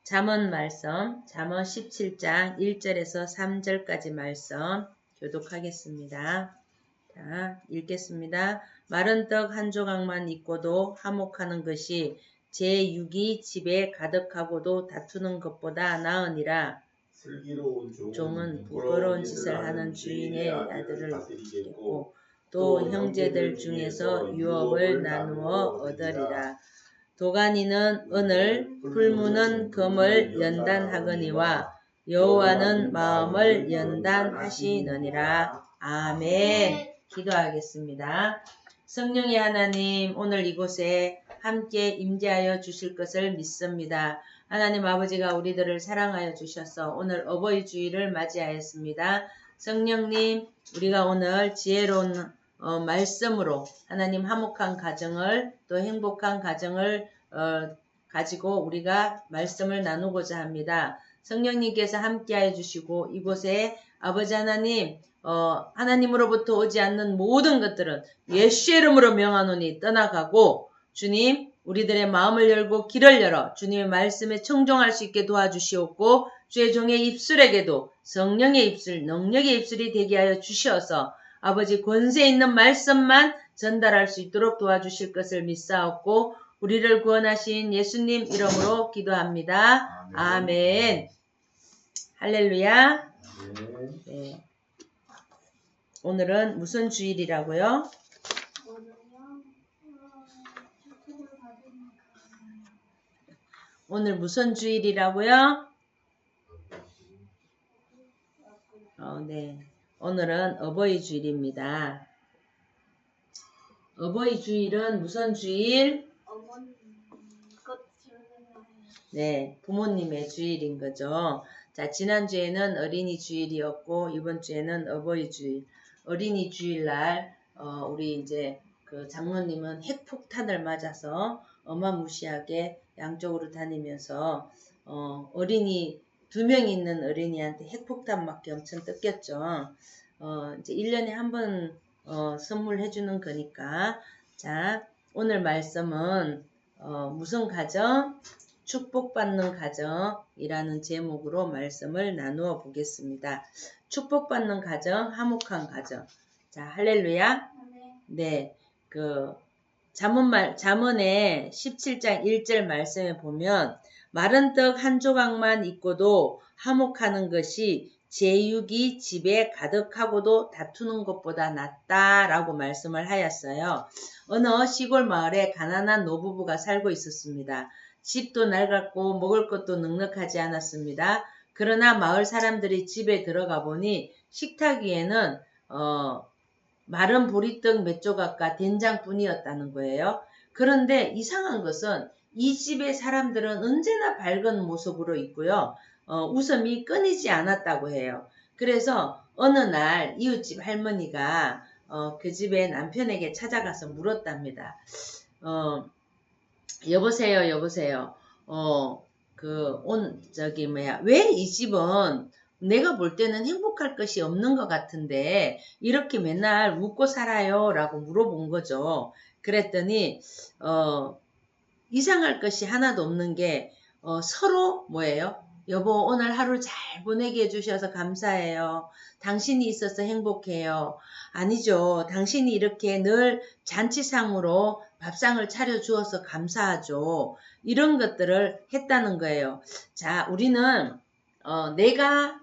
잠언 말씀, 잠언 17장 1절에서 3절까지 말씀 교독하겠습니다. 자, 읽겠습니다. 마른 떡 한 조각만 있고도 화목하는 것이 제6이 집에 가득하고도 다투는 것보다 나으니라. 슬기로운 종은 부끄러운 짓을 하는 주인의 아들을 다스리겠고 또 형제들 중에서 유업을 나누어 얻으리라. 도가니는 은을, 풀무는 금을 연단하거니와 여호와는 마음을 연단하시느니라. 아멘. 기도하겠습니다. 성령의 하나님, 오늘 이곳에 함께 임재하여 주실 것을 믿습니다. 하나님 아버지가 우리들을 사랑하여 주셔서 오늘 어버이 주일을 맞이하였습니다. 성령님, 우리가 오늘 지혜로운 말씀으로 하나님 화목한 가정을 또 행복한 가정을 가지고 우리가 말씀을 나누고자 합니다. 성령님께서 함께하여 주시고 이곳에 아버지 하나님 하나님으로부터 오지 않는 모든 것들은 예수의 이름으로 명하노니 떠나가고 주님 우리들의 마음을 열고 길을 열어 주님의 말씀에 청종할 수 있게 도와주시옵고 주의 종의 입술에게도 성령의 입술, 능력의 입술이 되게 하여 주시어서 아버지 권세 있는 말씀만 전달할 수 있도록 도와주실 것을 믿사옵고 우리를 구원하신 예수님 이름으로 기도합니다. 아멘. 할렐루야. 네. 오늘은 무슨 주일이라고요? 오늘 무슨 주일이라고요? 네. 오늘은 어버이 주일입니다. 어버이 주일은 무슨 주일? 네, 부모님의 주일인 거죠. 자, 지난주에는 어린이 주일이었고, 이번 주에는 어버이 주일. 어린이 주일날, 우리 이제 그 장로님은 핵폭탄을 맞아서 어마무시하게 양쪽으로 다니면서, 어린이, 2명 있는 어린이한테 핵폭탄 맞게 엄청 뜯겼죠. 이제 1년에 한 번, 선물해주는 거니까. 자, 오늘 말씀은, 무슨 가정? 축복받는 가정이라는 제목으로 말씀을 나누어 보겠습니다. 축복받는 가정, 화목한 가정. 자, 할렐루야. 네. 잠언의 17장 1절 말씀에 보면 마른 떡 한 조각만 있고도 화목하는 것이 제6이 집에 가득하고도 다투는 것보다 낫다라고 말씀을 하였어요. 어느 시골 마을에 가난한 노부부가 살고 있었습니다. 집도 낡았고 먹을 것도 넉넉하지 않았습니다. 그러나 마을 사람들이 집에 들어가 보니 식탁 위에는 마른 보리떡 몇 조각과 된장뿐이었다는 거예요. 그런데 이상한 것은 이 집의 사람들은 언제나 밝은 모습으로 있고요. 웃음이 끊이지 않았다고 해요. 그래서 어느 날 이웃집 할머니가 그 집의 남편에게 찾아가서 물었답니다. 여보세요. 왜 이 집은 내가 볼 때는 행복할 것이 없는 것 같은데, 이렇게 맨날 웃고 살아요? 라고 물어본 거죠. 그랬더니, 이상할 것이 하나도 없는 게, 서로 뭐예요? 여보, 오늘 하루 잘 보내게 해주셔서 감사해요. 당신이 있어서 행복해요. 아니죠. 당신이 이렇게 늘 잔치상으로 밥상을 차려주어서 감사하죠. 이런 것들을 했다는 거예요. 자, 우리는 내가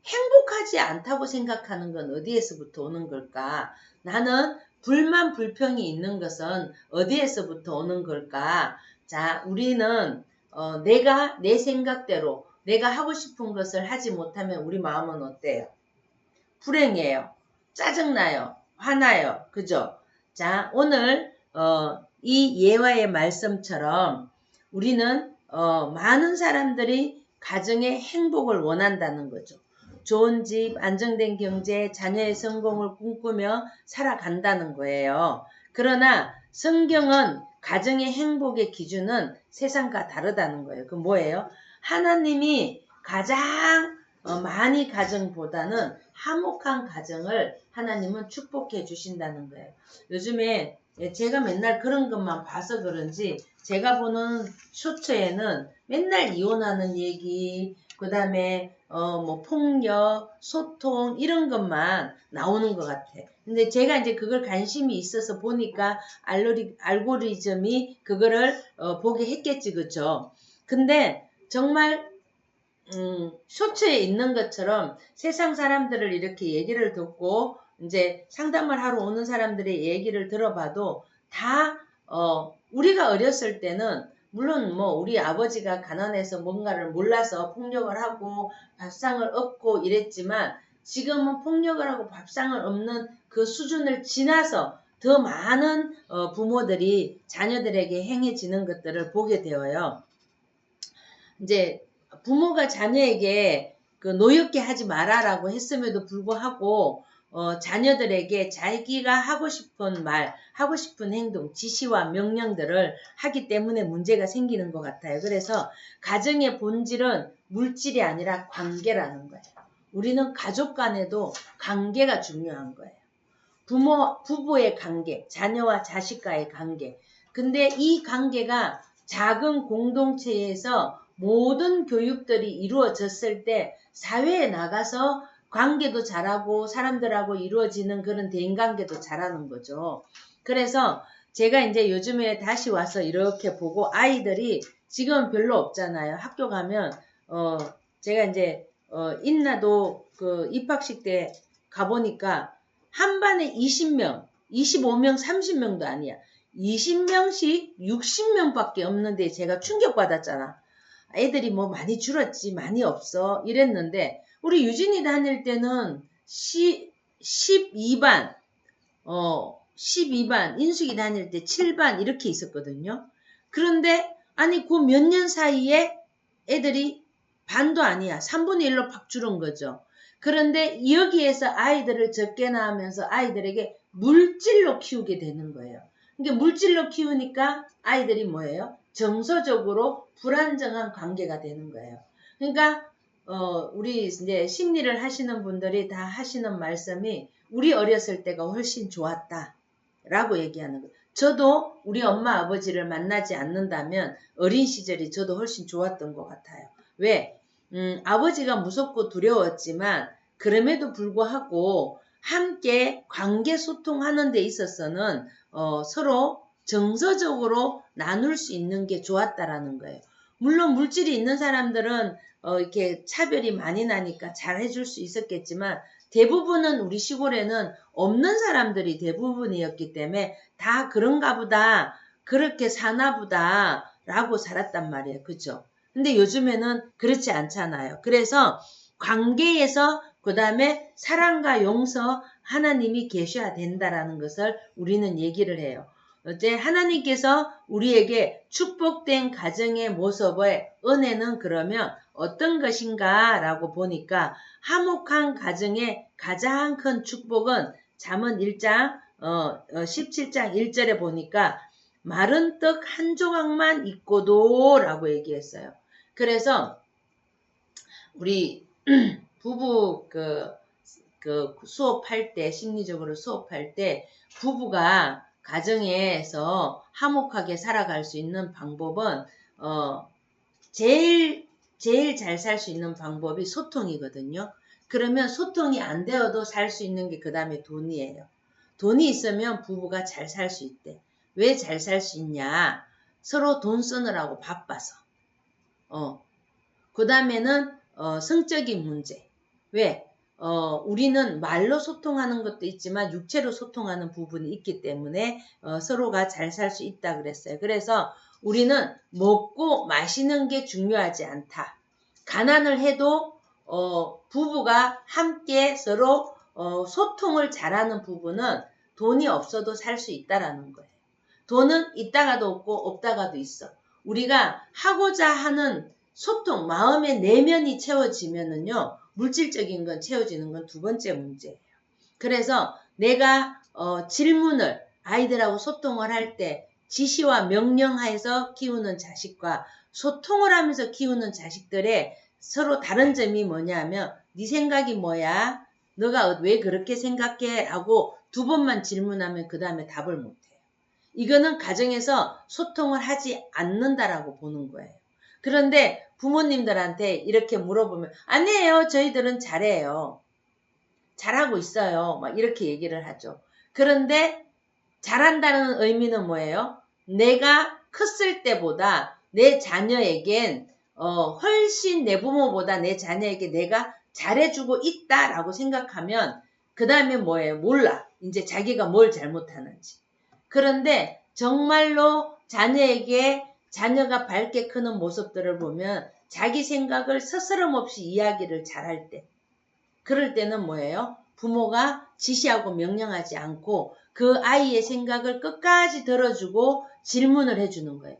행복하지 않다고 생각하는 건 어디에서부터 오는 걸까? 나는 불만 불평이 있는 것은 어디에서부터 오는 걸까? 자, 우리는 내가 내 생각대로 내가 하고 싶은 것을 하지 못하면 우리 마음은 어때요? 불행해요. 짜증나요. 화나요. 그죠? 자, 오늘 이 예화의 말씀처럼 우리는 많은 사람들이 가정의 행복을 원한다는 거죠. 좋은 집, 안정된 경제, 자녀의 성공을 꿈꾸며 살아간다는 거예요. 그러나 성경은 가정의 행복의 기준은 세상과 다르다는 거예요. 그 뭐예요? 하나님이 가장 많이 가정보다는 화목한 가정을 하나님은 축복해 주신다는 거예요. 요즘에 제가 맨날 그런 것만 봐서 그런지 제가 보는 쇼츠에는 맨날 이혼하는 얘기, 그 다음에 뭐 폭력, 소통 이런 것만 나오는 것 같아. 근데 제가 이제 그걸 관심이 있어서 보니까 알고리즘이 그거를 보게 했겠지, 그쵸? 근데 정말 쇼츠에 있는 것처럼 세상 사람들을 이렇게 얘기를 듣고 이제 상담을 하러 오는 사람들의 얘기를 들어봐도 다 우리가 어렸을 때는 물론 뭐 우리 아버지가 가난해서 뭔가를 몰라서 폭력을 하고 밥상을 엎고 이랬지만 지금은 폭력을 하고 밥상을 엎는 그 수준을 지나서 더 많은 부모들이 자녀들에게 행해지는 것들을 보게 되어요. 이제 부모가 자녀에게 그 노엽게 하지 마라라고 했음에도 불구하고 자녀들에게 자기가 하고 싶은 말, 하고 싶은 행동, 지시와 명령들을 하기 때문에 문제가 생기는 것 같아요. 그래서 가정의 본질은 물질이 아니라 관계라는 거예요. 우리는 가족 간에도 관계가 중요한 거예요. 부부의 관계, 자녀와 자식과의 관계. 근데 이 관계가 작은 공동체에서 모든 교육들이 이루어졌을 때 사회에 나가서 관계도 잘하고 사람들하고 이루어지는 그런 대인관계도 잘하는 거죠. 그래서 제가 이제 요즘에 다시 와서 이렇게 보고 아이들이 지금 별로 없잖아요. 학교 가면 제가 이제 인나도 그 입학식 때 가보니까 한 반에 20명, 25명, 30명도 아니야. 20명씩 60명밖에 없는데 제가 충격받았잖아. 애들이 뭐 많이 줄었지, 많이 없어. 이랬는데, 우리 유진이 다닐 때는 12반, 12반, 인숙이 다닐 때 7반 이렇게 있었거든요. 그런데, 아니, 그 몇 년 사이에 애들이 반도 아니야. 3분의 1로 팍 줄은 거죠. 그런데 여기에서 아이들을 적게 낳으면서 아이들에게 물질로 키우게 되는 거예요. 그러니까 물질로 키우니까 아이들이 뭐예요? 정서적으로 불안정한 관계가 되는 거예요. 그러니까 우리 이제 심리를 하시는 분들이 다 하시는 말씀이 우리 어렸을 때가 훨씬 좋았다 라고 얘기하는 거예요. 저도 우리 엄마 아버지를 만나지 않는다면 어린 시절이 저도 훨씬 좋았던 것 같아요. 왜? 아버지가 무섭고 두려웠지만 그럼에도 불구하고 함께 관계 소통하는 데 있어서는 서로 정서적으로 나눌 수 있는 게 좋았다라는 거예요. 물론 물질이 있는 사람들은 이렇게 차별이 많이 나니까 잘 해줄 수 있었겠지만 대부분은 우리 시골에는 없는 사람들이 대부분이었기 때문에 다 그런가 보다, 그렇게 사나 보다 라고 살았단 말이에요. 그죠? 근데 요즘에는 그렇지 않잖아요. 그래서 관계에서 그 다음에 사랑과 용서 하나님이 계셔야 된다라는 것을 우리는 얘기를 해요. 어째 하나님께서 우리에게 축복된 가정의 모습의 은혜는 그러면 어떤 것인가 라고 보니까 화목한 가정의 가장 큰 축복은 잠언 1장 17장 1절에 보니까 마른 떡 한 조각만 있고도 라고 얘기했어요. 그래서 우리 부부 그 수업할 때 심리적으로 수업할 때 부부가 가정에서 화목하게 살아갈 수 있는 방법은 제일 잘 살 수 있는 방법이 소통이거든요. 그러면 소통이 안 되어도 살 수 있는 게 그 다음에 돈이에요. 돈이 있으면 부부가 잘 살 수 있대. 왜 잘 살 수 있냐? 서로 돈 쓰느라고 바빠서. 그 다음에는 성적인 문제. 왜? 우리는 말로 소통하는 것도 있지만 육체로 소통하는 부분이 있기 때문에 서로가 잘 살 수 있다 그랬어요. 그래서 우리는 먹고 마시는 게 중요하지 않다. 가난을 해도 부부가 함께 서로 소통을 잘하는 부부는 돈이 없어도 살 수 있다라는 거예요. 돈은 있다가도 없고 없다가도 있어. 우리가 하고자 하는 소통, 마음의 내면이 채워지면은요, 물질적인 건 채워지는 건 두 번째 문제예요. 그래서 내가 질문을 아이들하고 소통을 할 때 지시와 명령하에서 키우는 자식과 소통을 하면서 키우는 자식들의 서로 다른 점이 뭐냐면 네 생각이 뭐야? 너가 왜 그렇게 생각해? 하고 두 번만 질문하면 그 다음에 답을 못해요. 이거는 가정에서 소통을 하지 않는다라고 보는 거예요. 그런데 부모님들한테 이렇게 물어보면 아니에요. 저희들은 잘해요. 잘하고 있어요. 막 이렇게 얘기를 하죠. 그런데 잘한다는 의미는 뭐예요? 내가 컸을 때보다 내 자녀에겐 훨씬 내 부모보다 내 자녀에게 내가 잘해주고 있다라고 생각하면 그 다음에 뭐예요? 몰라. 이제 자기가 뭘 잘못하는지. 그런데 정말로 자녀에게 자녀가 밝게 크는 모습들을 보면 자기 생각을 스스럼 없이 이야기를 잘할 때 그럴 때는 뭐예요? 부모가 지시하고 명령하지 않고 그 아이의 생각을 끝까지 들어주고 질문을 해주는 거예요.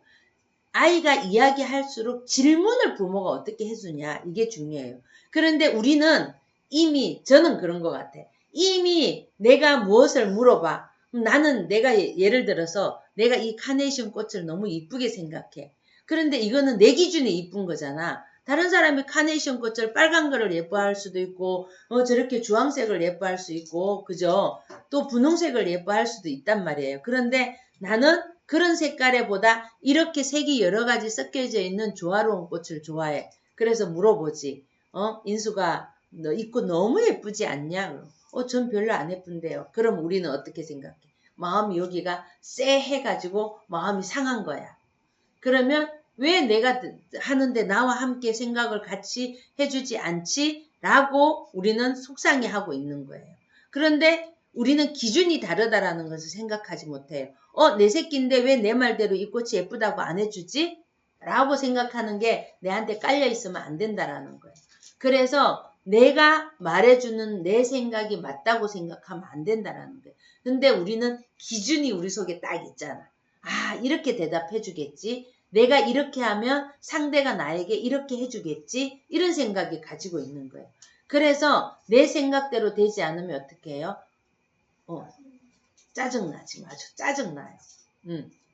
아이가 이야기할수록 질문을 부모가 어떻게 해주냐 이게 중요해요. 그런데 우리는 이미 저는 그런 것 같아. 이미 내가 무엇을 물어봐. 나는 내가 예를 들어서 내가 이 카네이션 꽃을 너무 이쁘게 생각해. 그런데 이거는 내 기준에 이쁜 거잖아. 다른 사람이 카네이션 꽃을 빨간 거를 예뻐할 수도 있고 저렇게 주황색을 예뻐할 수 있고 그죠? 또 분홍색을 예뻐할 수도 있단 말이에요. 그런데 나는 그런 색깔에 보다 이렇게 색이 여러 가지 섞여져 있는 조화로운 꽃을 좋아해. 그래서 물어보지. 인수가 너 이 꽃 너무 예쁘지 않냐? 전 별로 안 예쁜데요. 그럼 우리는 어떻게 생각해? 마음이 여기가 쎄해가지고 마음이 상한 거야. 그러면 왜 내가 하는데 나와 함께 생각을 같이 해주지 않지? 라고 우리는 속상해하고 있는 거예요. 그런데 우리는 기준이 다르다라는 것을 생각하지 못해요. 내 새끼인데 왜 내 말대로 이 꽃이 예쁘다고 안 해주지? 라고 생각하는 게 내한테 깔려 있으면 안 된다라는 거예요. 그래서 내가 말해주는 내 생각이 맞다고 생각하면 안 된다라는 거예요. 근데 우리는 기준이 우리 속에 딱 있잖아. 이렇게 대답해 주겠지. 내가 이렇게 하면 상대가 나에게 이렇게 해주겠지. 이런 생각이 가지고 있는 거예요. 그래서 내 생각대로 되지 않으면 어떻게 해요? 짜증나지. 맞아. 짜증나요.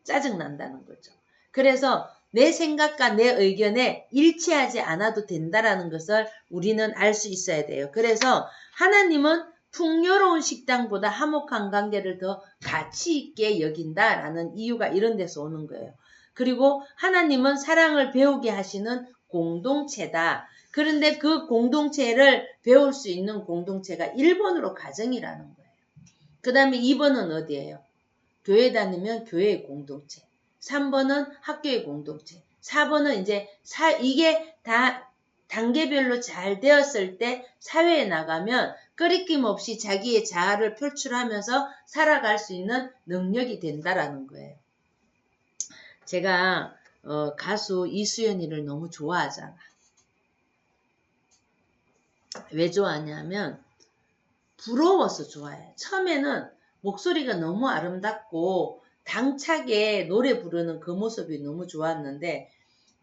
짜증난다는 거죠. 그래서 내 생각과 내 의견에 일치하지 않아도 된다라는 것을 우리는 알 수 있어야 돼요. 그래서 하나님은 풍요로운 식당보다 화목한 관계를 더 가치 있게 여긴다라는 이유가 이런 데서 오는 거예요. 그리고 하나님은 사랑을 배우게 하시는 공동체다. 그런데 그 공동체를 배울 수 있는 공동체가 1번으로 가정이라는 거예요. 그 다음에 2번은 어디예요? 교회 다니면 교회의 공동체. 3번은 학교의 공동체. 4번은 이제 이게 다 단계별로 잘 되었을 때 사회에 나가면 끄리낌 없이 자기의 자아를 표출하면서 살아갈 수 있는 능력이 된다라는 거예요. 제가 가수 이수연이를 너무 좋아하잖아. 왜 좋아하냐면 부러워서 좋아해요. 처음에는 목소리가 너무 아름답고 당차게 노래 부르는 그 모습이 너무 좋았는데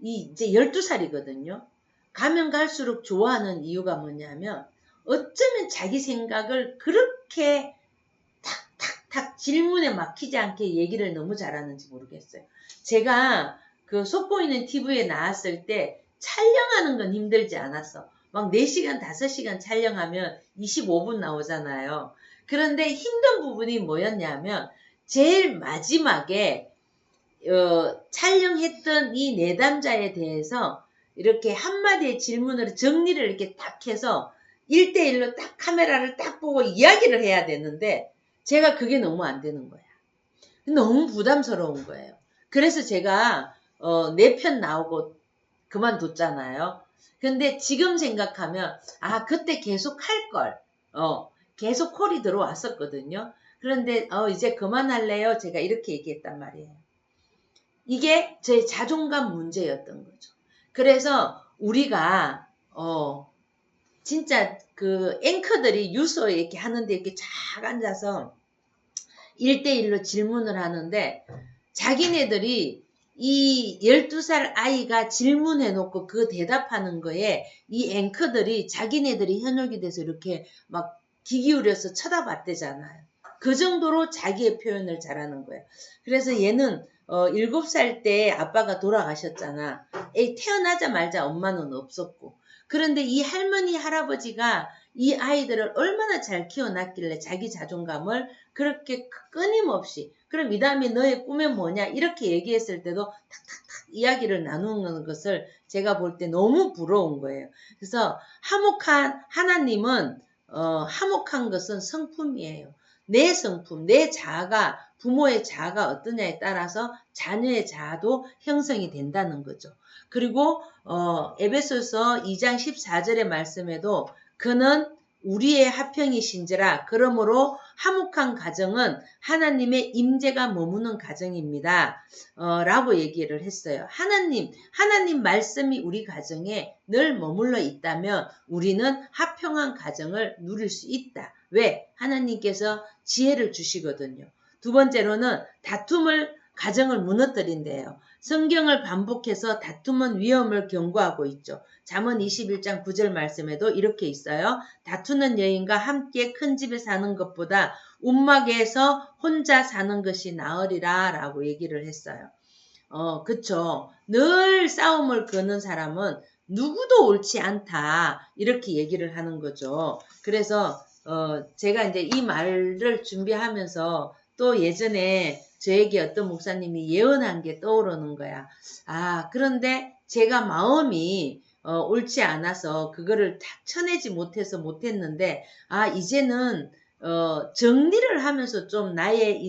이제 12살이거든요. 가면 갈수록 좋아하는 이유가 뭐냐면 어쩌면 자기 생각을 그렇게 탁탁탁 질문에 막히지 않게 얘기를 너무 잘하는지 모르겠어요. 제가 그 속보이는 TV에 나왔을 때 촬영하는 건 힘들지 않았어. 막 4시간, 5시간 촬영하면 25분 나오잖아요. 그런데 힘든 부분이 뭐였냐면 제일 마지막에 촬영했던 이 내담자에 대해서 이렇게 한마디의 질문으로 정리를 이렇게 딱 해서 1대1로 딱 카메라를 딱 보고 이야기를 해야 되는데 제가 그게 너무 안 되는 거야. 너무 부담스러운 거예요. 그래서 제가 4편 나오고 그만뒀잖아요. 근데 지금 생각하면 그때 계속 할 걸. 계속 콜이 들어왔었거든요. 그런데 이제 그만할래요. 제가 이렇게 얘기했단 말이에요. 이게 제 자존감 문제였던 거죠. 그래서 우리가 진짜 그 앵커들이 유소에 이렇게 하는데 이렇게 쫙 앉아서 1대1로 질문을 하는데 자기네들이 이 12살 아이가 질문해놓고 그 대답하는 거에 이 앵커들이 자기네들이 현역이 돼서 이렇게 막 귀 기울여서 쳐다봤대잖아요. 그 정도로 자기의 표현을 잘하는 거예요. 그래서 얘는 7살 때 아빠가 돌아가셨잖아. 태어나자마자 엄마는 없었고 그런데 이 할머니, 할아버지가 이 아이들을 얼마나 잘 키워놨길래 자기 자존감을 그렇게 끊임없이 그럼 이 다음에 너의 꿈은 뭐냐 이렇게 얘기했을 때도 탁탁탁 이야기를 나누는 것을 제가 볼 때 너무 부러운 거예요. 그래서 화목한 하나님은 화목한 것은 성품이에요. 내 성품, 내 자아가 부모의 자아가 어떠냐에 따라서 자녀의 자아도 형성이 된다는 거죠. 그리고 에베소서 2장 14절의 말씀에도 그는 우리의 하평이신지라 그러므로 화목한 가정은 하나님의 임재가 머무는 가정입니다. 라고 얘기를 했어요. 하나님 말씀이 우리 가정에 늘 머물러 있다면 우리는 화평한 가정을 누릴 수 있다. 왜? 하나님께서 지혜를 주시거든요. 두 번째로는 가정을 무너뜨린대요. 성경을 반복해서 다툼은 위험을 경고하고 있죠. 잠언 21장 9절 말씀에도 이렇게 있어요. 다투는 여인과 함께 큰 집에 사는 것보다 움막에서 혼자 사는 것이 나으리라 라고 얘기를 했어요. 그쵸. 늘 싸움을 거는 사람은 누구도 옳지 않다. 이렇게 얘기를 하는 거죠. 그래서, 제가 이제 이 말을 준비하면서 또 예전에 저에게 어떤 목사님이 예언한 게 떠오르는 거야. 그런데 제가 마음이 옳지 않아서 그거를 딱 쳐내지 못했는데, 이제는 정리를 하면서 좀 나의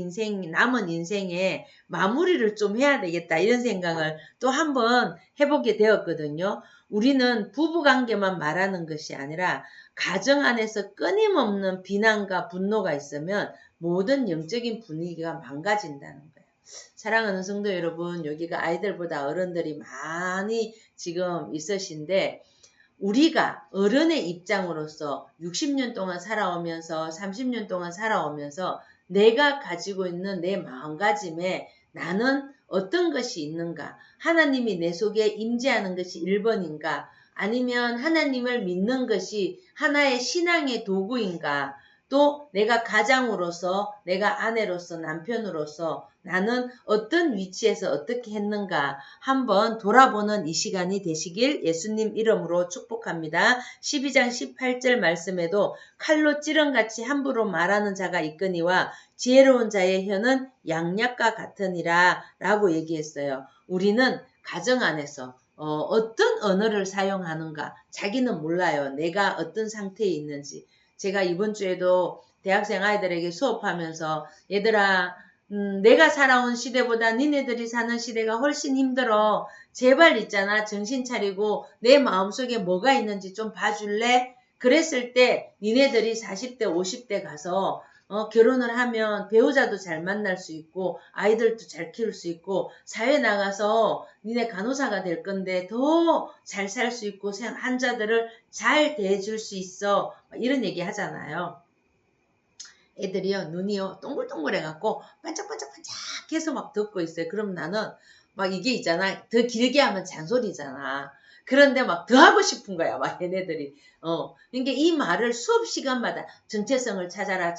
남은 인생에 마무리를 좀 해야 되겠다 이런 생각을 또 한번 해보게 되었거든요. 우리는 부부관계만 말하는 것이 아니라 가정 안에서 끊임없는 비난과 분노가 있으면 모든 영적인 분위기가 망가진다는 거예요. 사랑하는 성도 여러분, 여기가 아이들보다 어른들이 많이 지금 있으신데 우리가 어른의 입장으로서 60년 동안 살아오면서 30년 동안 살아오면서 내가 가지고 있는 내 마음가짐에 나는 어떤 것이 있는가? 하나님이 내 속에 임재하는 것이 1번인가? 아니면 하나님을 믿는 것이 하나의 신앙의 도구인가? 또 내가 가장으로서, 내가 아내로서, 남편으로서 나는 어떤 위치에서 어떻게 했는가 한번 돌아보는 이 시간이 되시길 예수님 이름으로 축복합니다. 12장 18절 말씀에도 칼로 찌른같이 함부로 말하는 자가 있거니와 지혜로운 자의 혀는 양약과 같으니라 라고 얘기했어요. 우리는 가정 안에서 어떤 언어를 사용하는가 자기는 몰라요. 내가 어떤 상태에 있는지. 제가 이번 주에도 대학생 아이들에게 수업하면서 얘들아 내가 살아온 시대보다 니네들이 사는 시대가 훨씬 힘들어. 제발 있잖아. 정신 차리고 내 마음속에 뭐가 있는지 좀 봐줄래? 그랬을 때 니네들이 40대, 50대 가서 결혼을 하면 배우자도 잘 만날 수 있고 아이들도 잘 키울 수 있고 사회 나가서 니네 간호사가 될 건데 더 잘 살 수 있고 환자들을 잘 대해줄 수 있어. 이런 얘기 하잖아요. 애들이요, 눈이요, 동글동글해갖고, 반짝반짝반짝해서 막 듣고 있어요. 그럼 나는, 막 이게 있잖아. 더 길게 하면 잔소리잖아. 그런데 막 더 하고 싶은 거야, 막 얘네들이. 그러니까 이 말을 수업 시간마다 정체성을 찾아라,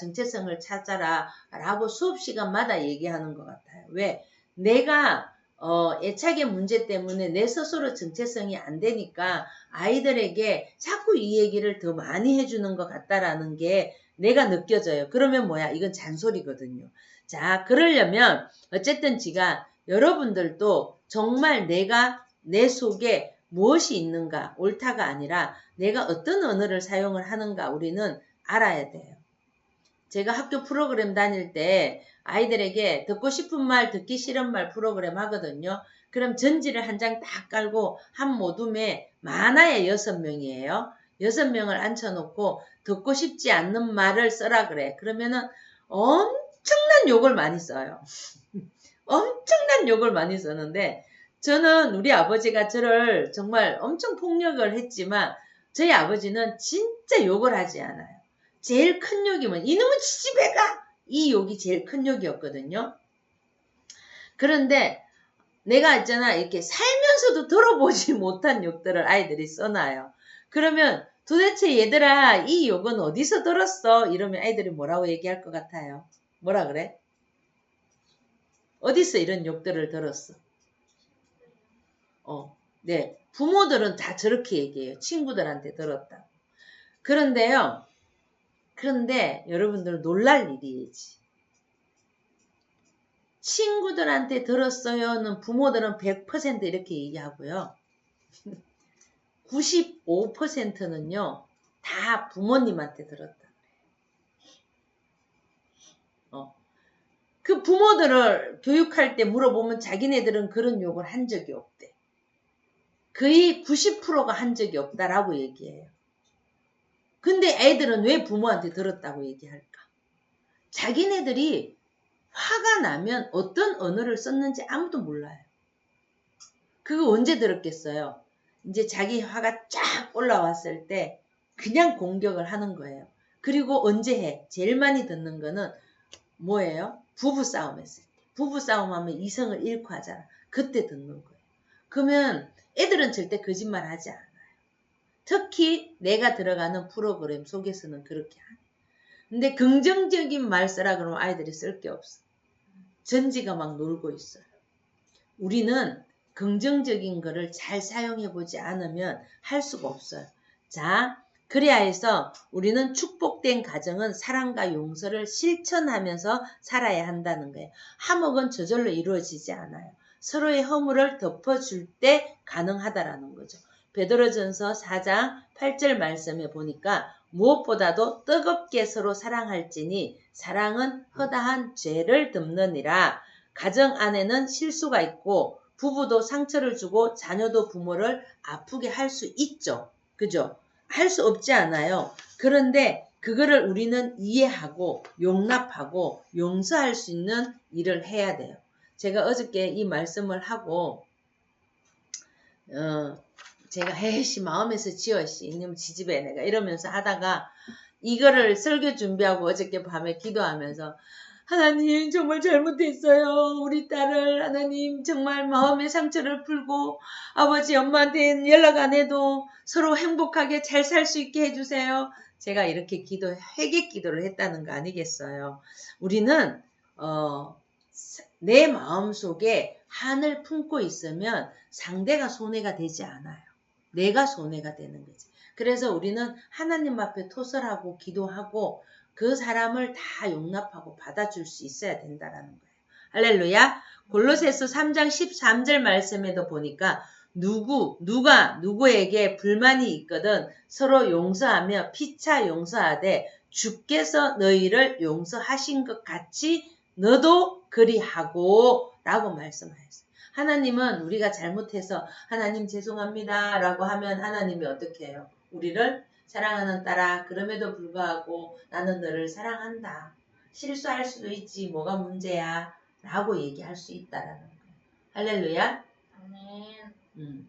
라고 수업 시간마다 얘기하는 것 같아요. 왜? 내가, 애착의 문제 때문에 내 스스로 정체성이 안 되니까 아이들에게 자꾸 이 얘기를 더 많이 해주는 것 같다라는 게 내가 느껴져요. 그러면 뭐야? 이건 잔소리거든요. 자, 그러려면 어쨌든 지가 여러분들도 정말 내가 내 속에 무엇이 있는가 옳다가 아니라 내가 어떤 언어를 사용을 하는가 우리는 알아야 돼요. 제가 학교 프로그램 다닐 때 아이들에게 듣고 싶은 말, 듣기 싫은 말 프로그램 하거든요. 그럼 전지를 한 장 딱 깔고 한 모둠에 많아야 6명이에요. 6명을 앉혀놓고 듣고 싶지 않는 말을 써라 그래. 그러면은 엄청난 욕을 많이 써요. 엄청난 욕을 많이 썼는데 저는 우리 아버지가 저를 정말 엄청 폭력을 했지만 저희 아버지는 진짜 욕을 하지 않아요. 제일 큰 욕이 이놈의 지지배가! 이 욕이 제일 큰 욕이었거든요. 그런데 내가 있잖아 이렇게 살면서도 들어보지 못한 욕들을 아이들이 써놔요. 그러면 도대체 얘들아 이 욕은 어디서 들었어? 이러면 아이들이 뭐라고 얘기할 것 같아요? 뭐라 그래? 어디서 이런 욕들을 들었어? 네. 부모들은 다 저렇게 얘기해요. 친구들한테 들었다고. 그런데요. 그런데 여러분들 놀랄 일이지. 친구들한테 들었어요는 부모들은 100% 이렇게 얘기하고요. 95%는요. 다 부모님한테 들었다. 그 부모들을 교육할 때 물어보면 자기네들은 그런 욕을 한 적이 없대. 거의 90%가 한 적이 없다라고 얘기해요. 근데 애들은 왜 부모한테 들었다고 얘기할까? 자기네들이 화가 나면 어떤 언어를 썼는지 아무도 몰라요. 그거 언제 들었겠어요? 이제 자기 화가 쫙 올라왔을 때 그냥 공격을 하는 거예요. 그리고 언제 해? 제일 많이 듣는 거는 뭐예요? 부부싸움 했을 때. 부부싸움하면 이성을 잃고 하잖아. 그때 듣는 거예요. 그러면 애들은 절대 거짓말 하지 않아요. 특히 내가 들어가는 프로그램 속에서는 그렇게 하네. 근데 긍정적인 말 쓰라 그러면 아이들이 쓸 게 없어. 전지가 막 놀고 있어요. 우리는 긍정적인 거를 잘 사용해 보지 않으면 할 수가 없어요. 자, 그래야 해서 우리는 축복된 가정은 사랑과 용서를 실천하면서 살아야 한다는 거예요. 화목은 저절로 이루어지지 않아요. 서로의 허물을 덮어줄 때 가능하다라는 거죠. 베드로전서 4장 8절 말씀에 보니까 무엇보다도 뜨겁게 서로 사랑할지니 사랑은 허다한 죄를 덮느니라. 가정 안에는 실수가 있고 부부도 상처를 주고 자녀도 부모를 아프게 할 수 있죠. 그죠? 할 수 없지 않아요. 그런데 그거를 우리는 이해하고 용납하고 용서할 수 있는 일을 해야 돼요. 제가 어저께 이 말씀을 하고 제가 헤이씨 마음에서 지어씨 이놈 지집애 내가 이러면서 하다가 이거를 설교 준비하고 어저께 밤에 기도하면서 하나님 정말 잘못했어요. 우리 딸을 하나님 정말 마음의 상처를 풀고 아버지 엄마한테 연락 안 해도 서로 행복하게 잘 살 수 있게 해주세요. 제가 이렇게 회개 기도를 했다는 거 아니겠어요. 우리는 내 마음속에 한을 품고 있으면 상대가 손해가 되지 않아요. 내가 손해가 되는 거지. 그래서 우리는 하나님 앞에 토설하고 기도하고 그 사람을 다 용납하고 받아줄 수 있어야 된다라는 거예요. 할렐루야. 골로새서 3장 13절 말씀에도 보니까 누가 누구에게 불만이 있거든 서로 용서하며 피차 용서하되 주께서 너희를 용서하신 것 같이 너도 그리하고 라고 말씀하셨어요. 하나님은 우리가 잘못해서 하나님 죄송합니다 라고 하면 하나님이 어떻게 해요? 우리를 사랑하는 딸아 그럼에도 불구하고 나는 너를 사랑한다. 실수할 수도 있지 뭐가 문제야 라고 얘기할 수 있다라는 거예요. 할렐루야. 아멘.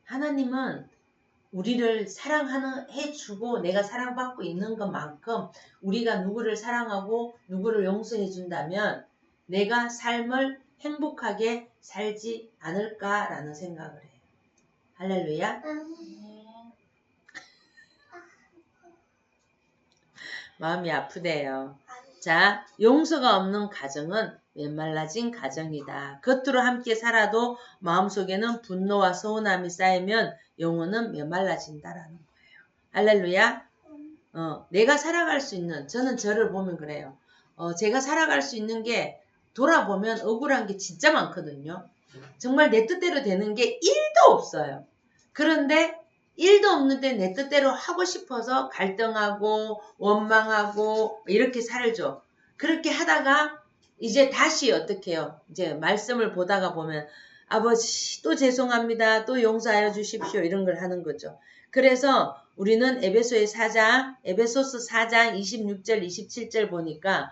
하나님은 우리를 사랑해주고 내가 사랑받고 있는 것만큼 우리가 누구를 사랑하고 누구를 용서해 준다면 내가 삶을 행복하게 살지 않을까라는 생각을 해요. 할렐루야. 마음이 아프대요. 자, 용서가 없는 가정은 메말라진 가정이다. 겉으로 함께 살아도 마음속에는 분노와 서운함이 쌓이면 영혼은 메말라진다라는 거예요. 할렐루야. 내가 살아갈 수 있는, 저는 저를 보면 그래요. 제가 살아갈 수 있는 게 돌아보면 억울한 게 진짜 많거든요. 정말 내 뜻대로 되는 게 1도 없어요. 그런데 1도 없는데 내 뜻대로 하고 싶어서 갈등하고 원망하고 이렇게 살죠. 그렇게 하다가 이제 다시 어떻게 해요? 이제 말씀을 보다가 보면 아버지 또 죄송합니다. 또 용서하여 주십시오. 이런 걸 하는 거죠. 그래서 우리는 에베소서 4장 26절 27절 보니까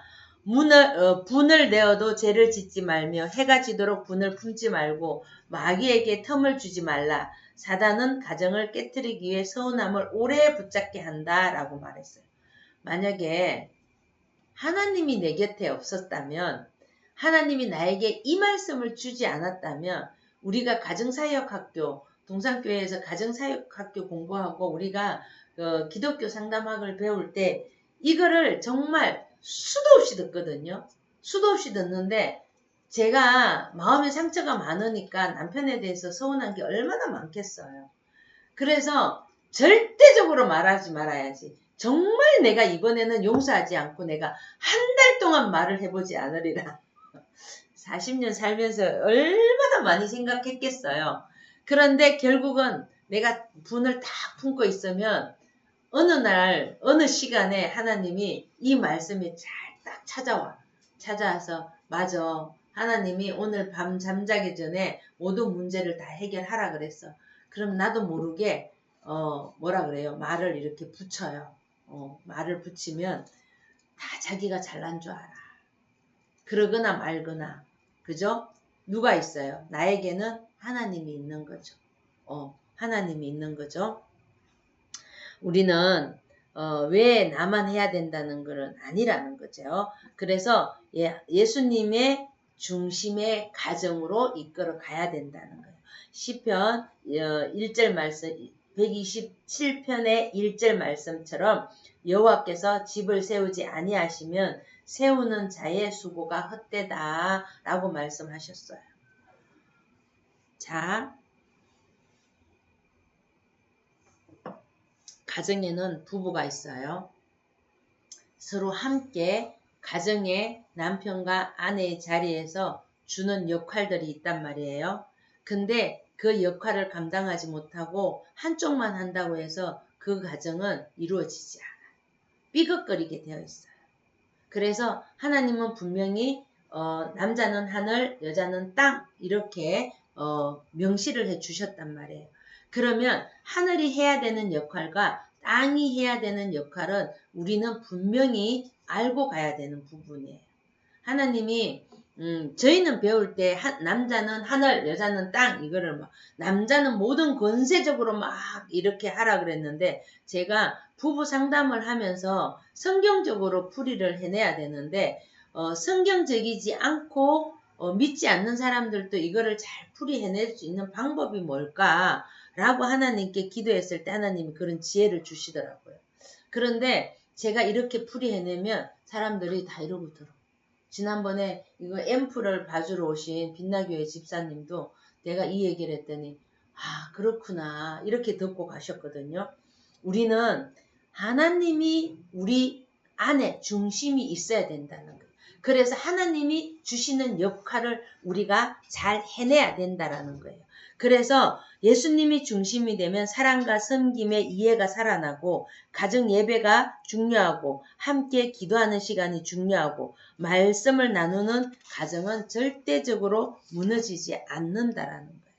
분을 내어도 죄를 짓지 말며 해가 지도록 분을 품지 말고 마귀에게 틈을 주지 말라. 사단은 가정을 깨트리기 위해 서운함을 오래 붙잡게 한다라고 말했어요. 만약에 하나님이 내 곁에 없었다면 하나님이 나에게 이 말씀을 주지 않았다면 우리가 가정사역학교 동산교회에서 가정사역학교 공부하고 우리가 기독교 상담학을 배울 때 이거를 정말 수도 없이 듣거든요. 수도 없이 듣는데 제가 마음의 상처가 많으니까 남편에 대해서 서운한 게 얼마나 많겠어요. 그래서 절대적으로 말하지 말아야지. 정말 내가 이번에는 용서하지 않고 내가 한 달 동안 말을 해보지 않으리라. 40년 살면서 얼마나 많이 생각했겠어요. 그런데 결국은 내가 분을 딱 품고 있으면 어느 날, 어느 시간에 하나님이 이 말씀이 잘 딱 찾아와서, 맞아. 하나님이 오늘 밤 잠자기 전에 모든 문제를 다 해결하라 그랬어. 그럼 나도 모르게, 뭐라 그래요? 말을 이렇게 붙여요. 말을 붙이면 다 자기가 잘난 줄 알아. 그러거나 말거나. 그죠? 누가 있어요? 나에게는 하나님이 있는 거죠. 하나님이 있는 거죠. 우리는 왜 나만 해야 된다는 것은 아니라는 거죠. 그래서 예수님의 중심의 가정으로 이끌어 가야 된다는 거예요. 시편 1절 말씀 127편의 1절 말씀처럼 여호와께서 집을 세우지 아니하시면 세우는 자의 수고가 헛되다 라고 말씀하셨어요. 자, 가정에는 부부가 있어요. 서로 함께 가정의 남편과 아내의 자리에서 주는 역할들이 있단 말이에요. 근데 그 역할을 감당하지 못하고 한쪽만 한다고 해서 그 가정은 이루어지지 않아요. 삐걱거리게 되어 있어요. 그래서 하나님은 분명히 남자는 하늘, 여자는 땅 이렇게 명시를 해 주셨단 말이에요. 그러면 하늘이 해야 되는 역할과 땅이 해야 되는 역할은 우리는 분명히 알고 가야 되는 부분이에요. 하나님이 저희는 배울 때 남자는 하늘, 여자는 땅 이거를 막 남자는 모든 권세적으로 막 이렇게 하라 그랬는데 제가 부부 상담을 하면서 성경적으로 풀이를 해내야 되는데 성경적이지 않고 믿지 않는 사람들도 이거를 잘 풀이해낼 수 있는 방법이 뭘까? 라고 하나님께 기도했을 때 하나님이 그런 지혜를 주시더라고요. 그런데 제가 이렇게 풀이해내면 사람들이 다 이러고 들어. 지난번에 이거 앰플을 봐주러 오신 빛나교회 집사님도 내가 이 얘기를 했더니 그렇구나 이렇게 듣고 가셨거든요. 우리는 하나님이 우리 안에 중심이 있어야 된다는 거예요. 그래서 하나님이 주시는 역할을 우리가 잘 해내야 된다는 거예요. 그래서 예수님이 중심이 되면 사랑과 섬김의 이해가 살아나고 가정 예배가 중요하고 함께 기도하는 시간이 중요하고 말씀을 나누는 가정은 절대적으로 무너지지 않는다라는 거예요.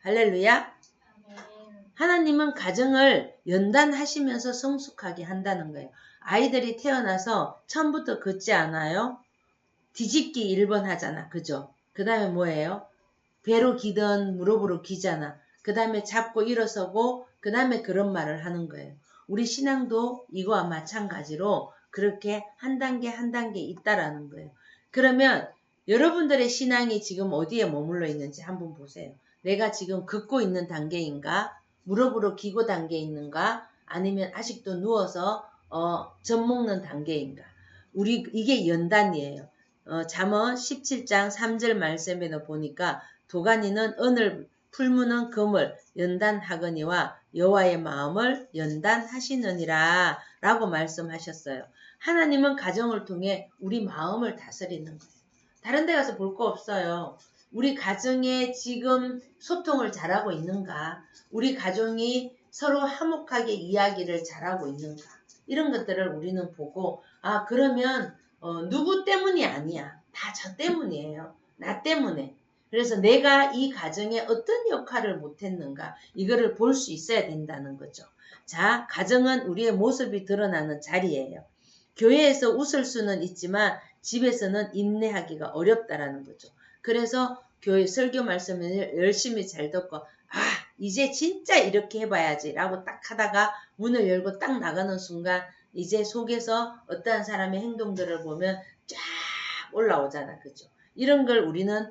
할렐루야. 하나님은 가정을 연단하시면서 성숙하게 한다는 거예요. 아이들이 태어나서 처음부터 걷지 않아요? 뒤집기 1번 하잖아. 그죠? 그 다음에 뭐예요? 배로 기든 무릎으로 기잖아. 그 다음에 잡고 일어서고 그 다음에 그런 말을 하는 거예요. 우리 신앙도 이거와 마찬가지로 그렇게 한 단계 한 단계 있다라는 거예요. 그러면 여러분들의 신앙이 지금 어디에 머물러 있는지 한번 보세요. 내가 지금 걷고 있는 단계인가? 무릎으로 기고 단계에 있는가? 아니면 아직도 누워서 젖 먹는 단계인가? 우리 이게 연단이에요. 잠언 17장 3절 말씀에는 보니까 도가니는 은을 풀무는 금을 연단하거니와 여호와의 마음을 연단하시느니라 라고 말씀하셨어요. 하나님은 가정을 통해 우리 마음을 다스리는 거예요. 다른 데 가서 볼 거 없어요. 우리 가정에 지금 소통을 잘하고 있는가? 우리 가정이 서로 화목하게 이야기를 잘하고 있는가? 이런 것들을 우리는 보고 그러면 누구 때문이 아니야. 다 저 때문이에요. 나 때문에. 그래서 내가 이 가정에 어떤 역할을 못했는가 이거를 볼 수 있어야 된다는 거죠. 자, 가정은 우리의 모습이 드러나는 자리예요. 교회에서 웃을 수는 있지만 집에서는 인내하기가 어렵다라는 거죠. 그래서 교회 설교 말씀을 열심히 잘 듣고 이제 진짜 이렇게 해봐야지 라고 딱 하다가 문을 열고 딱 나가는 순간 이제 속에서 어떠한 사람의 행동들을 보면 쫙 올라오잖아. 그죠? 이런 걸 우리는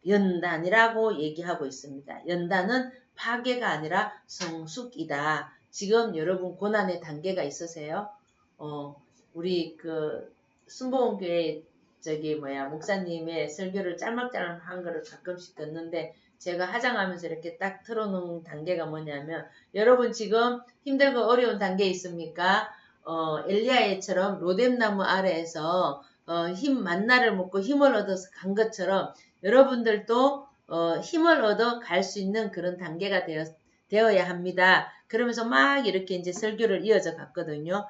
연단이라고 얘기하고 있습니다. 연단은 파괴가 아니라 성숙이다. 지금 여러분 고난의 단계가 있으세요? 우리 그 순복음교회 목사님의 설교를 짤막짤막한 거를 가끔씩 듣는데 제가 화장하면서 이렇게 딱 틀어놓은 단계가 뭐냐면 여러분 지금 힘들고 어려운 단계에 있습니까? 엘리야처럼 로뎀나무 아래에서 만나를 먹고 힘을 얻어서 간 것처럼 여러분들도 힘을 얻어 갈 수 있는 그런 단계가 되어야 합니다. 그러면서 막 이렇게 이제 설교를 이어져 갔거든요.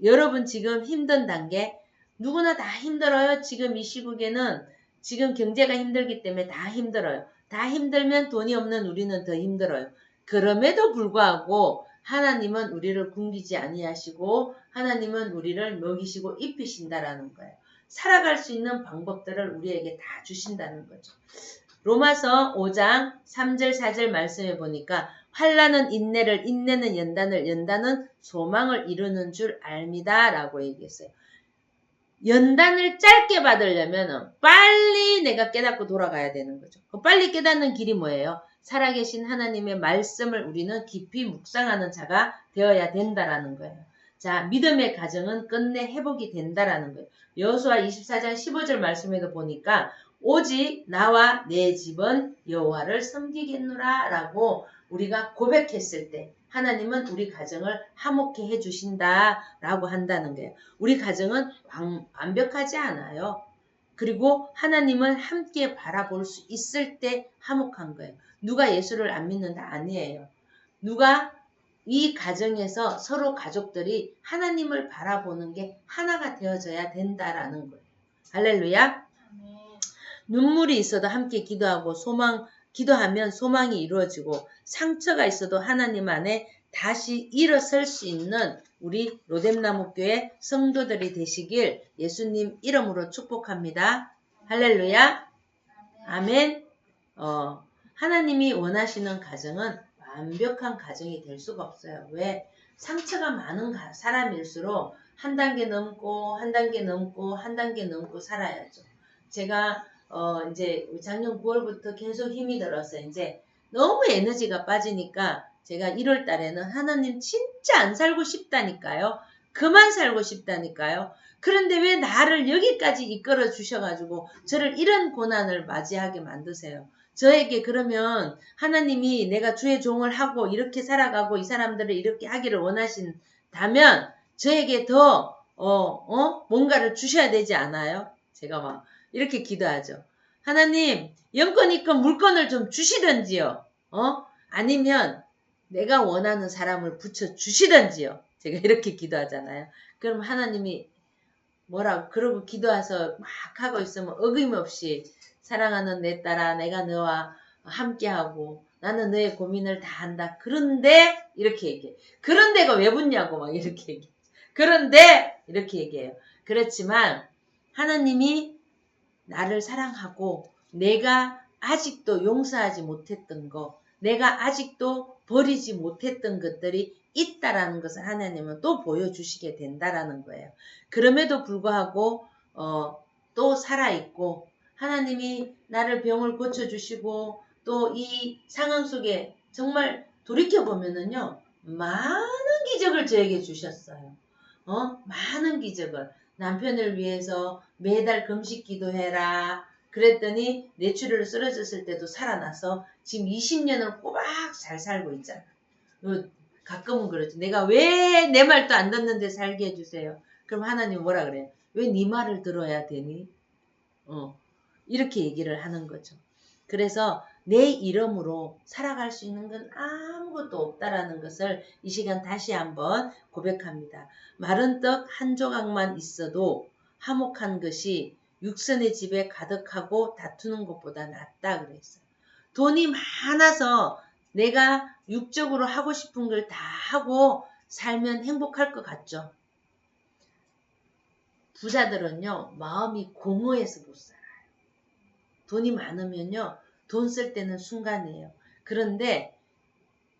여러분 지금 힘든 단계 누구나 다 힘들어요. 지금 이 시국에는 지금 경제가 힘들기 때문에 다 힘들어요. 다 힘들면 돈이 없는 우리는 더 힘들어요. 그럼에도 불구하고 하나님은 우리를 굶기지 아니하시고 하나님은 우리를 먹이시고 입히신다라는 거예요. 살아갈 수 있는 방법들을 우리에게 다 주신다는 거죠. 로마서 5장 3절 4절 말씀해 보니까 환난은 인내를, 인내는 연단을, 연단은 소망을 이루는 줄 압니다 라고 얘기했어요. 연단을 짧게 받으려면 빨리 내가 깨닫고 돌아가야 되는 거죠. 빨리 깨닫는 길이 뭐예요? 살아계신 하나님의 말씀을 우리는 깊이 묵상하는 자가 되어야 된다라는 거예요. 자, 믿음의 가정은 끝내 회복이 된다라는 거예요. 여호수아 24장 15절 말씀에도 보니까 오직 나와 내 집은 여호와를 섬기겠노라 라고 우리가 고백했을 때 하나님은 우리 가정을 화목해 해주신다 라고 한다는 거예요. 우리 가정은 완벽하지 않아요. 그리고 하나님을 함께 바라볼 수 있을 때 화목한 거예요. 누가 예수를 안 믿는다 아니에요. 누가 이 가정에서 서로 가족들이 하나님을 바라보는 게 하나가 되어져야 된다라는 거예요. 할렐루야. 눈물이 있어도 함께 기도하고 기도하면 소망이 이루어지고 상처가 있어도 하나님 안에 다시 일어설 수 있는 우리 로뎀나무교회 성도들이 되시길 예수님 이름으로 축복합니다. 할렐루야. 아멘. 하나님이 원하시는 가정은 완벽한 가정이 될 수가 없어요. 왜? 상처가 많은 사람일수록 한 단계 넘고 한 단계 넘고 한 단계 넘고 살아야죠. 제가 이제 작년 9월부터 계속 힘이 들어서 이제 너무 에너지가 빠지니까 제가 1월 달에는 하나님 진짜 안 살고 싶다니까요. 그만 살고 싶다니까요. 그런데 왜 나를 여기까지 이끌어 주셔가지고 저를 이런 고난을 맞이하게 만드세요. 저에게 그러면 하나님이 내가 주의 종을 하고 이렇게 살아가고 이 사람들을 이렇게 하기를 원하신다면 저에게 더 뭔가를 주셔야 되지 않아요? 제가 막 이렇게 기도하죠. 하나님 영권 있건 물건을 좀 주시던지요. 아니면 내가 원하는 사람을 붙여 주시던지요. 제가 이렇게 기도하잖아요. 그럼 하나님이 뭐라고 그러고 기도해서 막 하고 있으면 어김없이 사랑하는 내 딸아 내가 너와 함께하고 나는 너의 고민을 다 한다. 그런데 이렇게 얘기해. 그런데가 왜 붙냐고 막 이렇게 얘기해. 그런데 이렇게 얘기해요. 그렇지만 하나님이 나를 사랑하고 내가 아직도 용서하지 못했던 거 내가 아직도 버리지 못했던 것들이 있다라는 것을 하나님은 또 보여주시게 된다라는 거예요. 그럼에도 불구하고 또 살아있고 하나님이 나를 병을 고쳐주시고 또 이 상황 속에 정말 돌이켜보면은요 많은 기적을 저에게 주셨어요. 많은 기적을 남편을 위해서 매달 금식 기도해라. 그랬더니 뇌출혈로 쓰러졌을 때도 살아나서 지금 20년을 꼬박 잘 살고 있잖아. 가끔은 그러지. 내가 왜 내 말도 안 듣는데 살게 해주세요. 그럼 하나님 뭐라 그래? 왜 네 말을 들어야 되니? 이렇게 얘기를 하는 거죠. 그래서 내 이름으로 살아갈 수 있는 건 아무것도 없다라는 것을 이 시간 다시 한번 고백합니다. 마른 떡 한 조각만 있어도 화목한 것이 육선의 집에 가득하고 다투는 것보다 낫다 그랬어요. 돈이 많아서 내가 육적으로 하고 싶은 걸 다 하고 살면 행복할 것 같죠? 부자들은요, 마음이 공허해서 못 살아요. 돈이 많으면요, 돈 쓸 때는 순간이에요. 그런데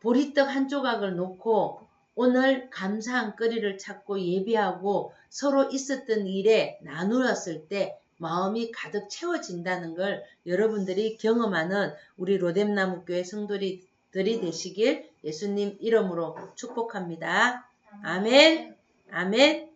보리떡 한 조각을 놓고 오늘 감사한 거리를 찾고 예배하고 서로 있었던 일에 나누었을 때 마음이 가득 채워진다는 걸 여러분들이 경험하는 우리 로뎀나무교회 성도들이 되시길 예수님 이름으로 축복합니다. 아멘. 아멘.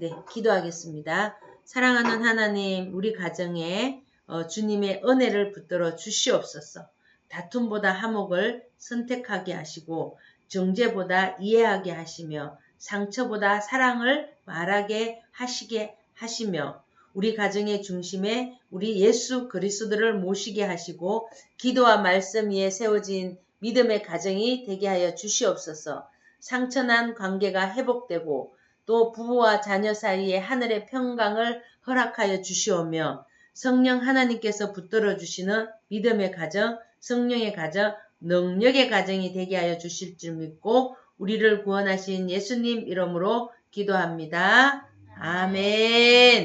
네, 기도하겠습니다. 사랑하는 하나님, 우리 가정에 주님의 은혜를 붙들어 주시옵소서. 다툼보다 화목을 선택하게 하시고 정죄보다 이해하게 하시며 상처보다 사랑을 말하게 하시게 하시며 우리 가정의 중심에 우리 예수 그리스도를 모시게 하시고 기도와 말씀 위에 세워진 믿음의 가정이 되게 하여 주시옵소서. 상처난 관계가 회복되고 또 부부와 자녀 사이에 하늘의 평강을 허락하여 주시오며 성령 하나님께서 붙들어 주시는 믿음의 가정, 성령의 가정, 능력의 가정이 되게 하여 주실 줄 믿고 우리를 구원하신 예수님 이름으로 기도합니다. 아멘.